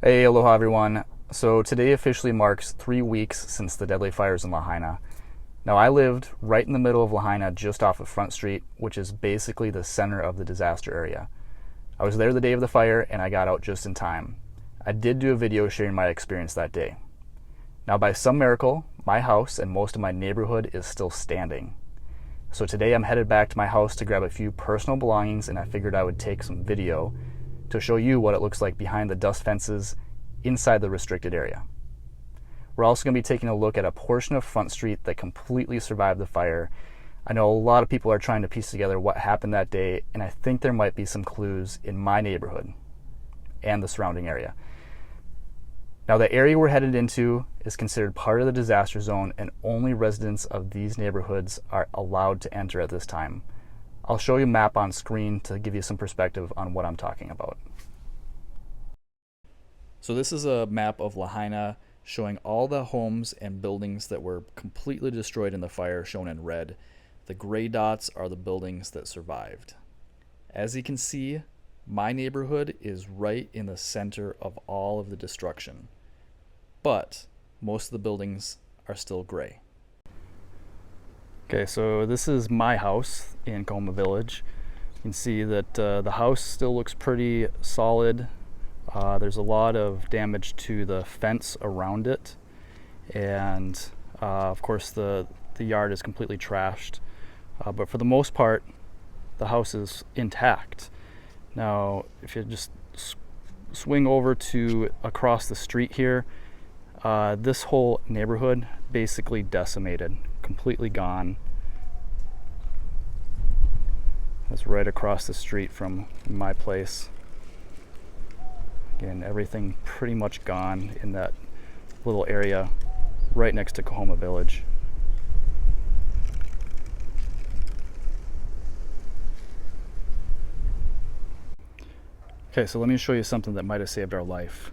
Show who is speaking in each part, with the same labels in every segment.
Speaker 1: Hey, aloha everyone. So today officially marks 3 weeks since the deadly fires in Lahaina. Now I lived right in the middle of Lahaina, just off of Front Street, which is basically the center of the disaster area. I was there the day of the fire and I got out just in time. I did do a video sharing my experience that day. Now by some miracle, my house and most of my neighborhood is still standing. So today I'm headed back to my house to grab a few personal belongings, and I figured I would take some video to show you what it looks like behind the dust fences inside the restricted area. We're also going to be taking a look at a portion of Front Street that completely survived the fire. I know a lot of people are trying to piece together what happened that day, and I think there might be some clues in my neighborhood and the surrounding area. Now the area we're headed into is considered part of the disaster zone, and only residents of these neighborhoods are allowed to enter at this time. I'll show you a map on screen to give you some perspective on what I'm talking about. So this is a map of Lahaina showing all the homes and buildings that were completely destroyed in the fire, shown in red. The gray dots are the buildings that survived. As you can see, my neighborhood is right in the center of all of the destruction, but most of the buildings are still gray. Okay, so this is my house in Kahoma Village. You can see that the house still looks pretty solid. There's a lot of damage to the fence around it, and of course the yard is completely trashed. But for the most part, the house is intact. Now, if you just swing over to across the street here, this whole neighborhood basically decimated, completely gone. That's right across the street from my place. Again, everything pretty much gone in that little area right next to Kahoma Village. Okay, so let me show you something that might have saved our life.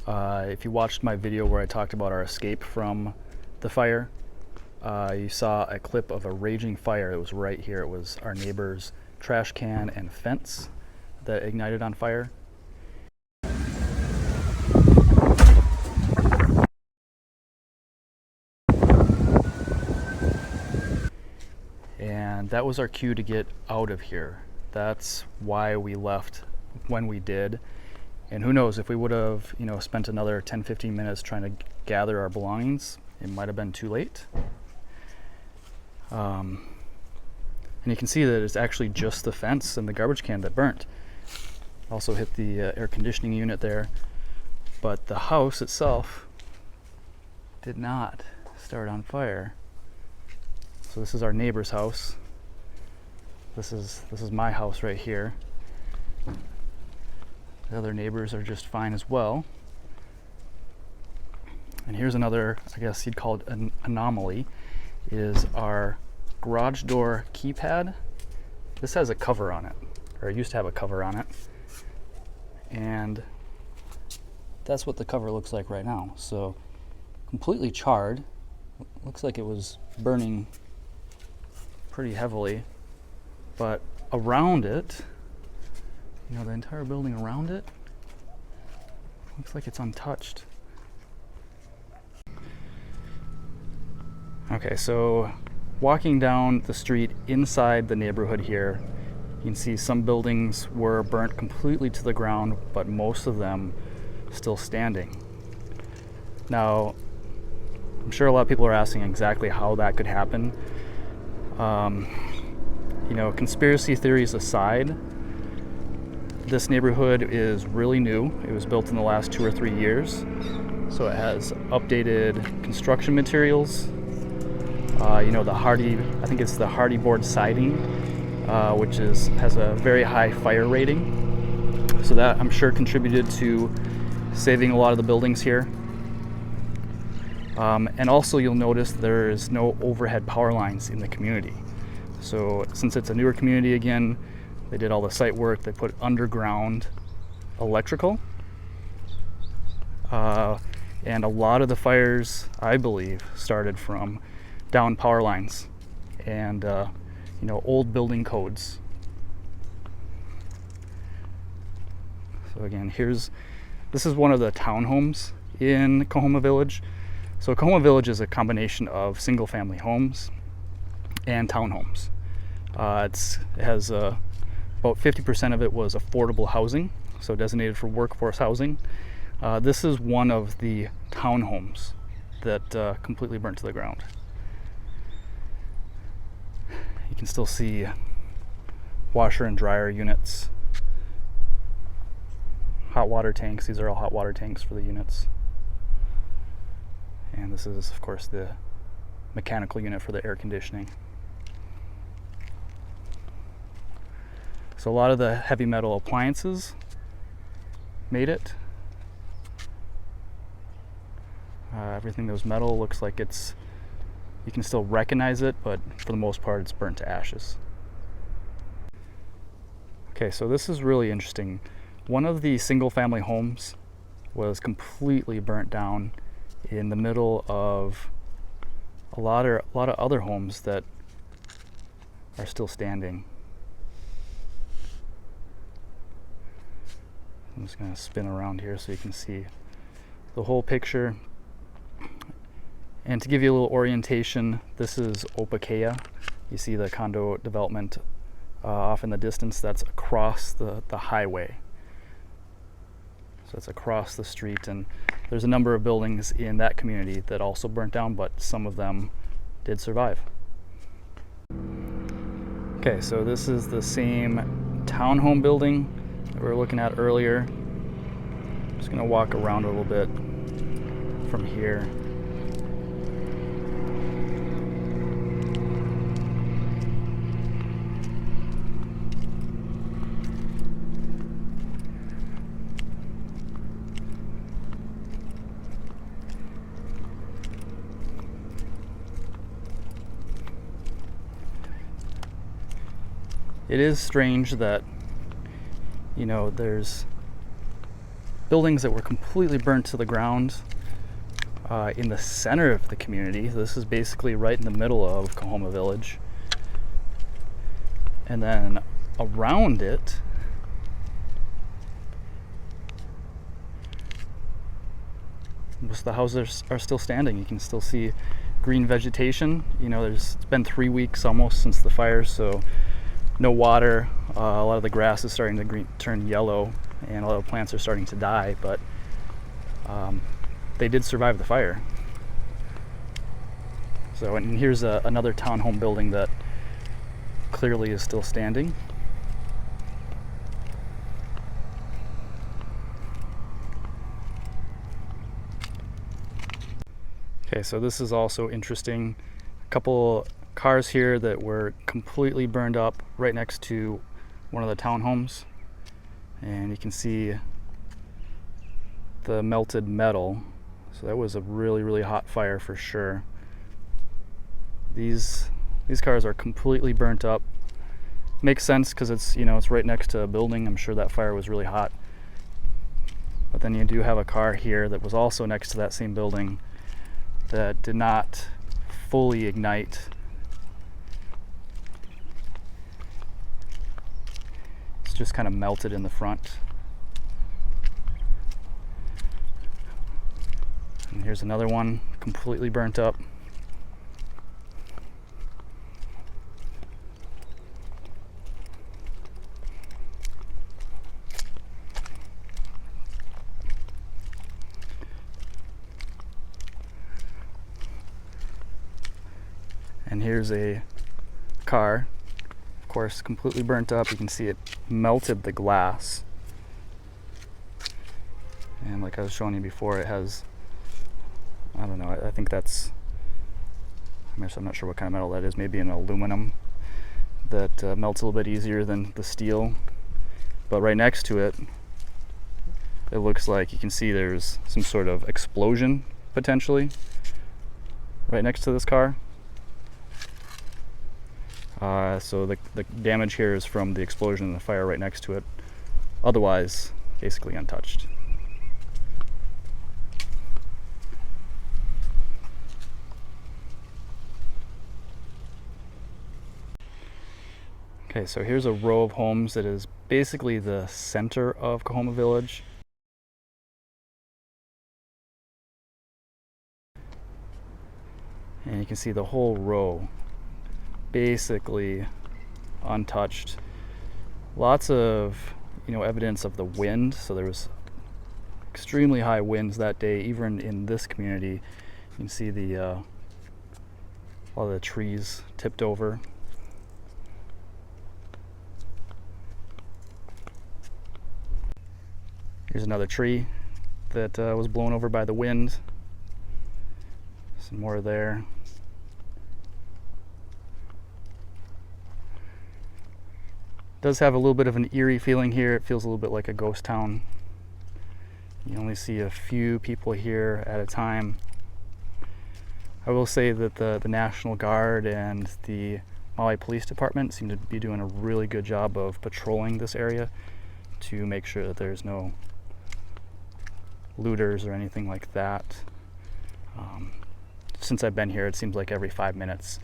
Speaker 1: If you watched my video where I talked about our escape from the fire, you saw a clip of a raging fire. It was right here. It was our neighbor's trash can and fence that ignited on fire. And that was our cue to get out of here. That's why we left when we did. And who knows, if we would have, spent another 10-15 minutes trying to gather our belongings, it might have been too late. And you can see that it's actually just the fence and the garbage can that burnt. Also hit the air conditioning unit there, but the house itself did not start on fire. So this is our neighbor's house. This is my house right here. The other neighbors are just fine as well. And here's another, I guess you'd call it an anomaly, is our garage door keypad. This has a cover on it, or it used to have a cover on it. And that's what the cover looks like right now. So completely charred. Looks like it was burning pretty heavily, but around it, the entire building around it looks like it's untouched. Okay, so walking down the street inside the neighborhood here, you can see some buildings were burnt completely to the ground, but most of them still standing. Now, I'm sure a lot of people are asking exactly how that could happen. Conspiracy theories aside, this neighborhood is really new. It was built in the last 2 or 3 years, so it has updated construction materials. The hardy, I think it's the hardy board siding, which has a very high fire rating. So that, I'm sure, contributed to saving a lot of the buildings here. And also you'll notice there is no overhead power lines in the community. So since it's a newer community again, they did all the site work. They put underground electrical. And a lot of the fires, I believe, started from down power lines and old building codes. So again, here's This is one of the townhomes in Kahoma Village. So Kahoma Village is a combination of single-family homes and townhomes. It has about 50% of it was affordable housing, so designated for workforce housing. This is one of the townhomes that completely burnt to the ground. You can still see washer and dryer units, hot water tanks. These are all hot water tanks for the units. And this is, of course, the mechanical unit for the air conditioning. So a lot of the heavy metal appliances made it. Everything that was metal looks like you can still recognize it, but for the most part it's burnt to ashes. Okay, so this is really interesting. One of the single family homes was completely burnt down in the middle of a lot of other homes that are still standing. I'm just going to spin around here so you can see the whole picture. And to give you a little orientation, this is Opakea. You see the condo development off in the distance. That's across the highway. So it's across the street, and there's a number of buildings in that community that also burnt down, but some of them did survive. Okay, so this is the same townhome building that we were looking at earlier. I'm just gonna walk around a little bit from here. It is strange that, you know, there's buildings that were completely burnt to the ground in the center of the community. This is basically right in the middle of Kahoma Village. And then around it, most of the houses are still standing. You can still see green vegetation. You know, it's been 3 weeks almost since the fire, so no water. A lot of the grass is starting to turn yellow, and a lot of plants are starting to die, but they did survive the fire. So, and here's another townhome building that clearly is still standing. Okay, so this is also interesting. A couple cars here that were completely burned up right next to one of the townhomes, and you can see the melted metal. So that was a really hot fire for sure. These cars are completely burnt up. Makes sense because it's, you know, it's right next to a building. I'm sure that fire was really hot. But then you do have a car here that was also next to that same building that did not fully ignite. It's just kind of melted in the front. And here's another one completely burnt up. And here's a car, of course, completely burnt up. You can see it melted the glass. And like I was showing you before, it has, I don't know, I think that's, I'm not sure what kind of metal that is, maybe an aluminum that melts a little bit easier than the steel. But right next to it, it looks like you can see there's some sort of explosion potentially right next to this car. So the damage here is from the explosion and the fire right next to it. Otherwise, basically untouched. Okay, so here's a row of homes that is basically the center of Kahoma Village. And you can see the whole row basically untouched. Lots of, evidence of the wind. So there was extremely high winds that day, even in this community. You can see all the trees tipped over. Here's another tree that was blown over by the wind. Some more there. Does have a little bit of an eerie feeling here. It feels a little bit like a ghost town. You only see a few people here at a time. I will say that the National Guard and the Maui Police Department seem to be doing a really good job of patrolling this area to make sure that there's no looters or anything like that. Since I've been here, it seems like every 5 minutes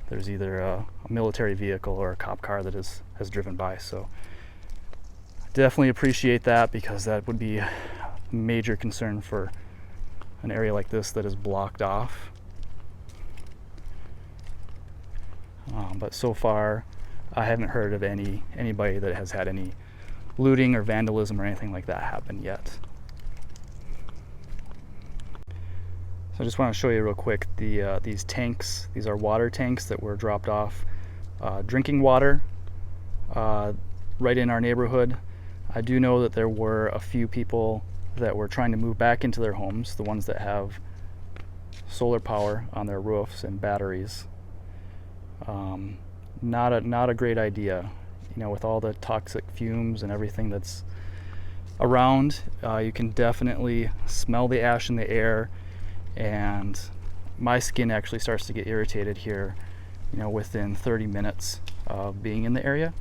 Speaker 1: there's either a military vehicle or a cop car that has driven by. So I definitely appreciate that, because that would be a major concern for an area like this that is blocked off. But so far, I haven't heard of anybody that has had any looting or vandalism or anything like that happen yet. So I just want to show you real quick these tanks. These are water tanks that were dropped off, drinking water, right in our neighborhood. I do know that there were a few people that were trying to move back into their homes, the ones that have solar power on their roofs and batteries. Not a great idea, with all the toxic fumes and everything that's around. You can definitely smell the ash in the air. And my skin actually starts to get irritated here, within 30 minutes of being in the area.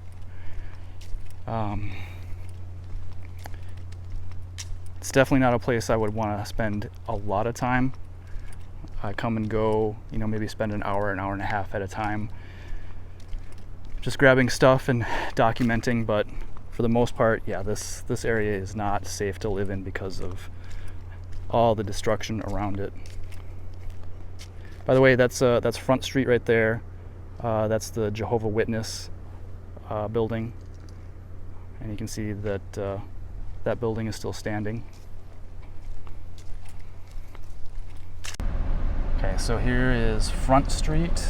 Speaker 1: It's definitely not a place I would want to spend a lot of time. I come and go, maybe spend an hour and a half at a time, just grabbing stuff and documenting. But for the most part, yeah, this area is not safe to live in because of all the destruction around it. By the way, that's Front Street right there. That's the Jehovah's Witness building, and you can see that that building is still standing. Okay, so here is Front Street.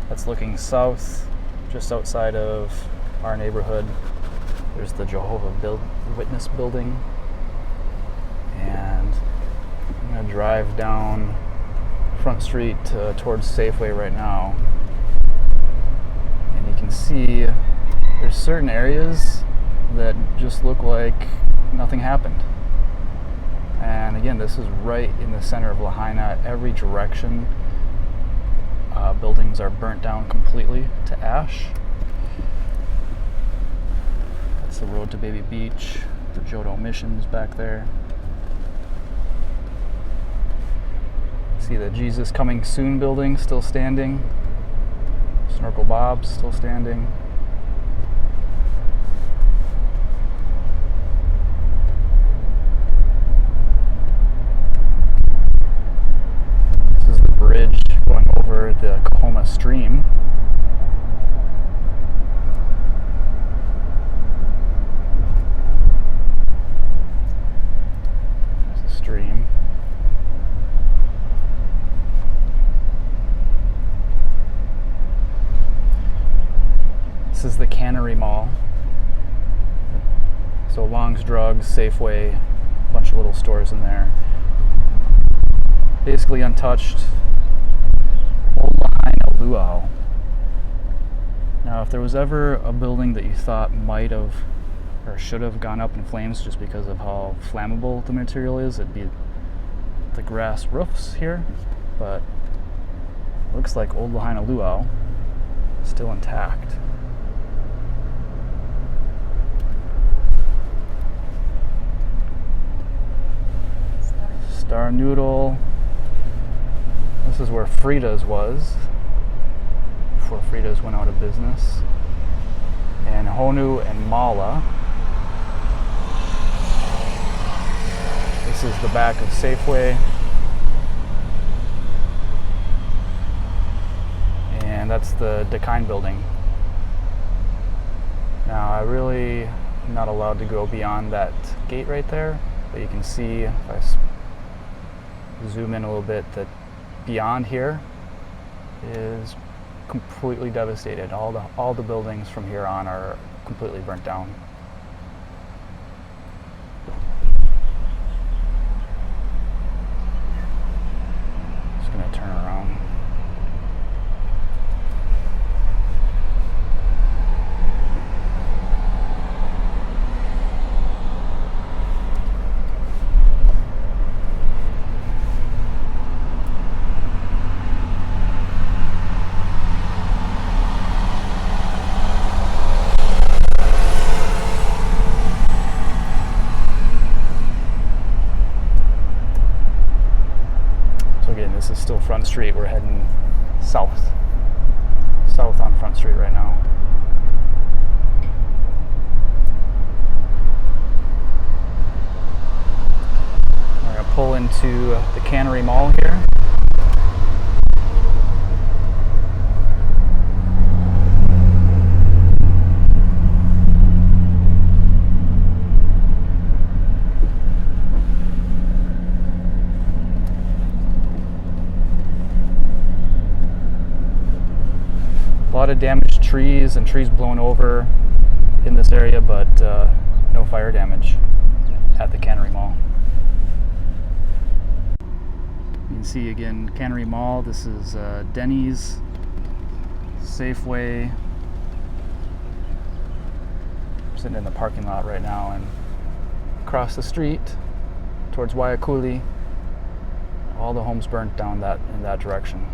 Speaker 1: That's looking south, just outside of our neighborhood. There's the Jehovah's Witness building, and I'm gonna drive down Front Street towards Safeway right now, and you can see there's certain areas that just look like nothing happened. And again, this is right in the center of Lahaina. Every direction, buildings are burnt down completely to ash. That's the road to Baby Beach, the Jodo Missions back there. See the Jesus Coming Soon building still standing. Snorkel Bob's still standing. This is the bridge going over the Kahoma stream. There's the stream. This is the Cannery Mall. So Long's Drugs, Safeway, a bunch of little stores in there. Basically untouched. Old Lahaina Luau. Now, if there was ever a building that you thought might have or should have gone up in flames just because of how flammable the material is, it'd be the grass roofs here. But it looks like Old Lahaina Luau is still intact. Star Noodle. This is where Frida's was before Frida's went out of business. And Honu and Mala. This is the back of Safeway. that's the Dakine building. Now I really am not allowed to go beyond that gate right there, but you can see if I zoom in a little bit that beyond here is completely devastated. All the buildings from here on are completely burnt down. Just gonna turn around. Again, this is still Front Street. We're heading south on Front Street right now. We're going to pull into the Cannery Mall here. A lot of damaged trees and trees blown over in this area, but no fire damage at the Cannery Mall. You can see again Cannery Mall. This is Denny's, Safeway. I'm sitting in the parking lot right now, and across the street towards Waiakuli, all the homes burnt down in that direction.